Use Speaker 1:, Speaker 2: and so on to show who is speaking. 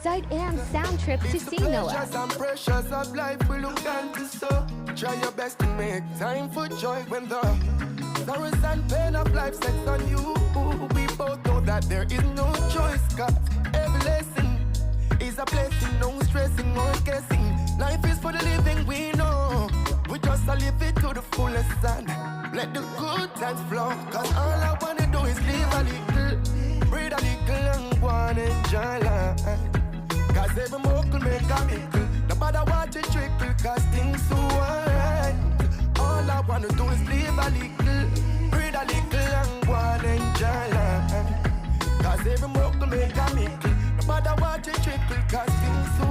Speaker 1: website and sound trip to see Noah.
Speaker 2: Pleasures and pressures of life we look down to so. Try your best to make time for joy when the sorrows and pain of life sets on you. We both know that there is no choice, cause every lesson is a blessing. No stressing or guessing. Life is for the living, we know. We just live it to the fullest and let the good times flow. Cause all I wanna do is live a little, breathe a little and go and enjoy life. Cause every miracle make a miracle. No matter what you trickle, cause things so alright. All I wanna do is live a little, breathe a little and go and enjoy life. Cause every miracle make a miracle. No matter what you trickle, cause things so